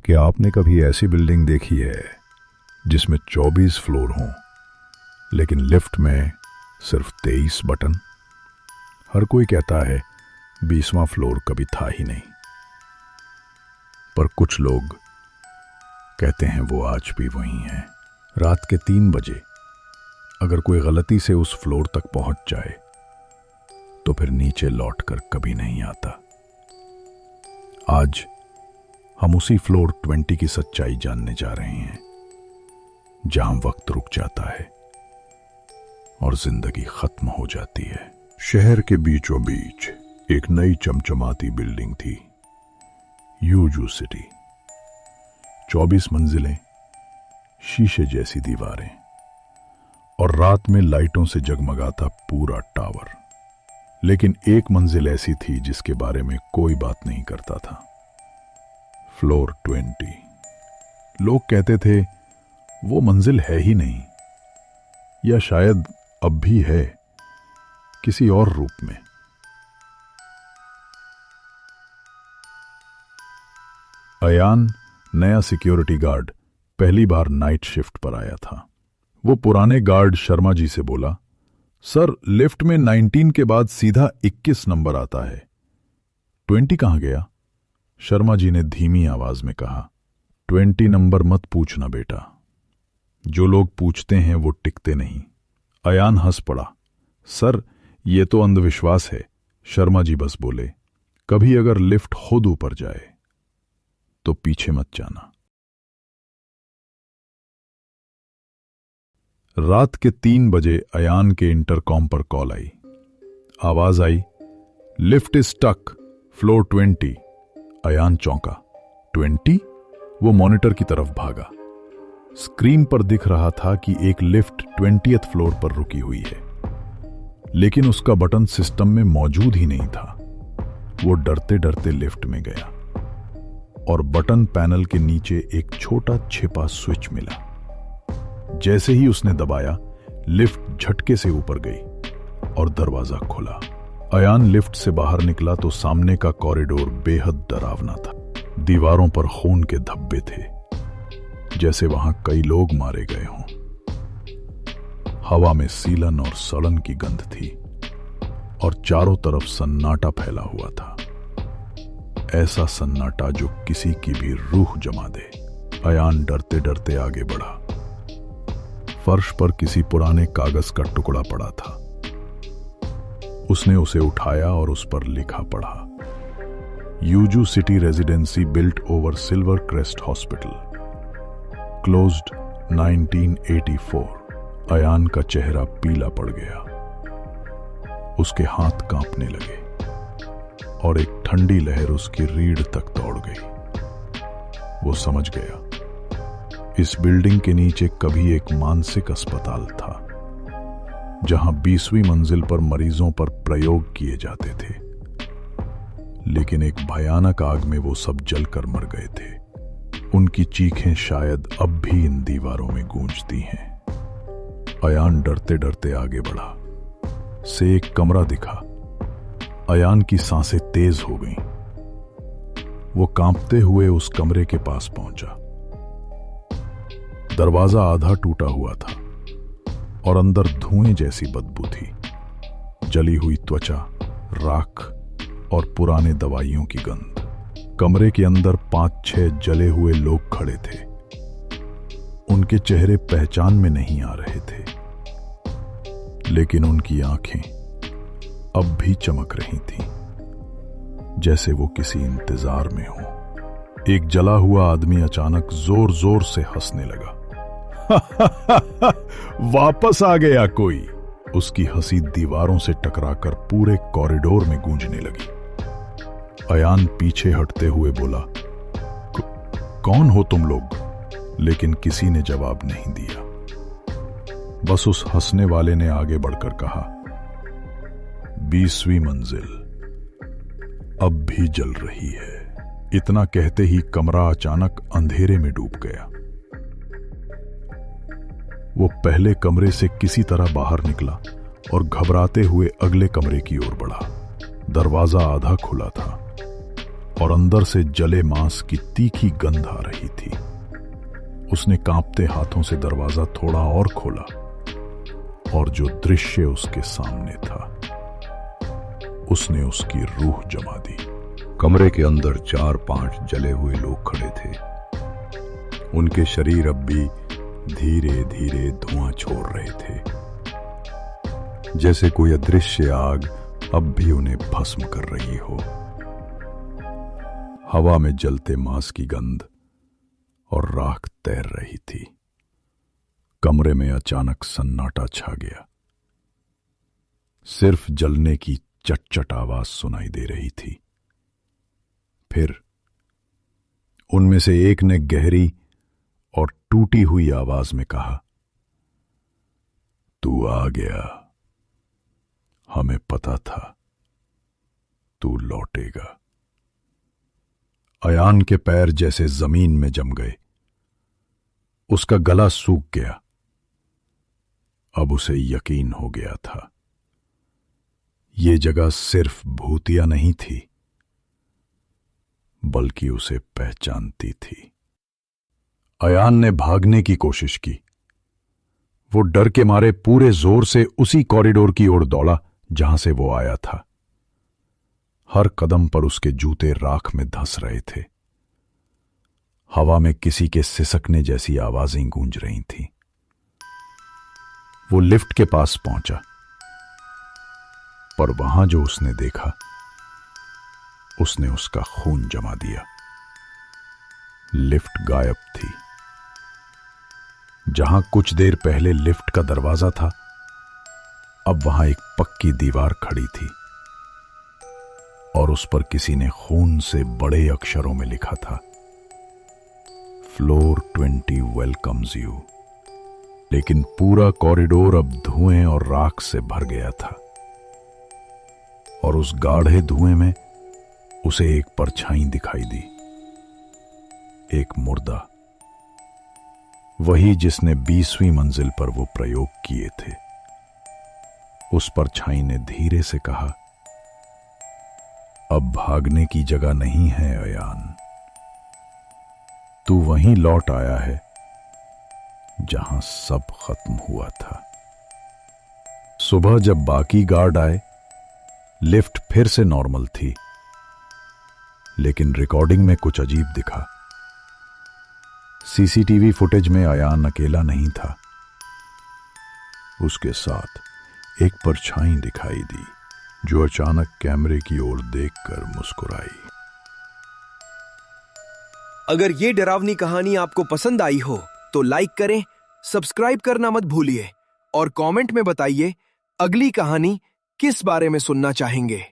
क्या आपने कभी ऐसी बिल्डिंग देखी है जिसमें 24 फ्लोर हों लेकिन लिफ्ट में सिर्फ 23 बटन? हर कोई कहता है 20वां फ्लोर कभी था ही नहीं, पर कुछ लोग कहते हैं वो आज भी वही हैं। रात के 3 बजे अगर कोई गलती से उस फ्लोर तक पहुंच जाए तो फिर नीचे लौटकर कभी नहीं आता। आज हम उसी फ्लोर 20 की सच्चाई जानने जा रहे हैं, जहां वक्त रुक जाता है और जिंदगी खत्म हो जाती है। शहर के बीचों बीच एक नई चमचमाती बिल्डिंग थी, यूजू सिटी। 24 मंजिलें, शीशे जैसी दीवारें और रात में लाइटों से जगमगाता पूरा टावर। लेकिन एक मंजिल ऐसी थी जिसके बारे में कोई बात नहीं करता था, फ्लोर 20। लोग कहते थे वो मंजिल है ही नहीं, या शायद अब भी है, किसी और रूप में। अयान, नया सिक्योरिटी गार्ड, पहली बार नाइट शिफ्ट पर आया था। वो पुराने गार्ड शर्मा जी से बोला, सर, लिफ्ट में 19 के बाद सीधा 21 नंबर आता है, 20 कहां गया? शर्मा जी ने धीमी आवाज में कहा, 20 नंबर मत पूछना बेटा, जो लोग पूछते हैं वो टिकते नहीं। अयान हंस पड़ा, सर ये तो अंधविश्वास है। शर्मा जी बस बोले, कभी अगर लिफ्ट खुद ऊपर जाए तो पीछे मत जाना। रात के 3 बजे अयान के इंटरकॉम पर कॉल आई। आवाज आई, lift is stuck, floor 20। Ayan चौंका। 20? वो मॉनिटर की तरफ भागा। स्क्रीन पर दिख रहा था कि एक लिफ्ट 20th फ्लोर पर रुकी हुई है, लेकिन उसका बटन सिस्टम में मौजूद ही नहीं था। वो डरते डरते लिफ्ट में गया और बटन पैनल के नीचे एक छोटा छिपा स्विच मिला। जैसे ही उसने दबाया, लिफ्ट झटके से ऊपर गई और दरवाजा खुला। अयान लिफ्ट से बाहर निकला तो सामने का कॉरिडोर बेहद डरावना था। दीवारों पर खून के धब्बे थे, जैसे वहां कई लोग मारे गए हों। हवा में सीलन और सड़न की गंध थी और चारों तरफ सन्नाटा फैला हुआ था, ऐसा सन्नाटा जो किसी की भी रूह जमा दे। अयान डरते डरते आगे बढ़ा। फर्श पर किसी पुराने कागज का टुकड़ा पड़ा था। उसने उसे उठाया और उस पर लिखा पढ़ा, यूजू City Residency built over Silver Crest hospital, closed 1984। Ayaan का चेहरा पीला पड़ गया, उसके हाथ कांपने लगे और एक ठंडी लहर उसकी रीढ़ तक दौड़ गई। वो समझ गया, इस बिल्डिंग के नीचे कभी एक मानसिक अस्पताल था, जहां 20वीं मंजिल पर मरीजों पर प्रयोग किए जाते थे। लेकिन एक भयानक आग में वो सब जलकर मर गए थे। उनकी चीखें शायद अब भी इन दीवारों में गूंजती हैं। अयान डरते डरते आगे बढ़ा। से एक कमरा दिखा। अयान की सांसें तेज हो गईं। वो कांपते हुए उस कमरे के पास पहुंचा। दरवाजा आधा टूटा हुआ था और अंदर धुएं जैसी बदबू थी, जली हुई त्वचा, राख और पुराने दवाइयों की गंध। कमरे के अंदर 5-6 जले हुए लोग खड़े थे। उनके चेहरे पहचान में नहीं आ रहे थे, लेकिन उनकी आंखें अब भी चमक रही थीं, जैसे वो किसी इंतजार में हो। एक जला हुआ आदमी अचानक जोर जोर से हंसने लगा। वापस आ गया कोई। उसकी हंसी दीवारों से टकराकर पूरे कॉरिडोर में गूंजने लगी। अयान पीछे हटते हुए बोला, कौन हो तुम लोग? लेकिन किसी ने जवाब नहीं दिया। बस उस हंसने वाले ने आगे बढ़कर कहा, 20वीं मंजिल अब भी जल रही है। इतना कहते ही कमरा अचानक अंधेरे में डूब गया। वो पहले कमरे से किसी तरह बाहर निकला और घबराते हुए अगले कमरे की ओर बढ़ा। दरवाजा आधा खुला था और अंदर से जले मांस की तीखी गंध आ रही थी। उसने कांपते हाथों से दरवाजा थोड़ा और खोला और जो दृश्य उसके सामने था उसने उसकी रूह जमा दी। कमरे के अंदर 4-5 जले हुए लोग खड़े थे। उनके शरीर अब भी धीरे धीरे धुआं छोड़ रहे थे, जैसे कोई अदृश्य आग अब भी उन्हें भस्म कर रही हो। हवा में जलते मांस की गंध और राख तैर रही थी। कमरे में अचानक सन्नाटा छा गया। सिर्फ जलने की चटचट आवाज सुनाई दे रही थी। फिर उनमें से एक ने गहरी और टूटी हुई आवाज में कहा, तू आ गया, हमें पता था तू लौटेगा। अयान के पैर जैसे जमीन में जम गए। उसका गला सूख गया। अब उसे यकीन हो गया था, ये जगह सिर्फ भूतिया नहीं थी, बल्कि उसे पहचानती थी। अयान ने भागने की कोशिश की। वो डर के मारे पूरे जोर से उसी कॉरिडोर की ओर दौड़ा जहां से वो आया था। हर कदम पर उसके जूते राख में धंस रहे थे। हवा में किसी के सिसकने जैसी आवाजें गूंज रही थीं। वो लिफ्ट के पास पहुंचा, पर वहां जो उसने देखा उसने उसका खून जमा दिया। लिफ्ट गायब थी। जहां कुछ देर पहले लिफ्ट का दरवाजा था, अब वहां एक पक्की दीवार खड़ी थी और उस पर किसी ने खून से बड़े अक्षरों में लिखा था, फ्लोर 20 वेलकम्स यू। लेकिन पूरा कॉरिडोर अब धुएं और राख से भर गया था और उस गाढ़े धुएं में उसे एक परछाई दिखाई दी। एक मुर्दा, वही जिसने 20वीं मंजिल पर वो प्रयोग किए थे। उस परछाई ने धीरे से कहा, अब भागने की जगह नहीं है अयान, तू वहीं लौट आया है जहां सब खत्म हुआ था। सुबह जब बाकी गार्ड आए, लिफ्ट फिर से नॉर्मल थी, लेकिन रिकॉर्डिंग में कुछ अजीब दिखा। सीसीटीवी फुटेज में अयान अकेला नहीं था। उसके साथ एक परछाई दिखाई दी जो अचानक कैमरे की ओर देखकर मुस्कुराई। अगर ये डरावनी कहानी आपको पसंद आई हो तो लाइक करें, सब्सक्राइब करना मत भूलिए और कमेंट में बताइए अगली कहानी किस बारे में सुनना चाहेंगे।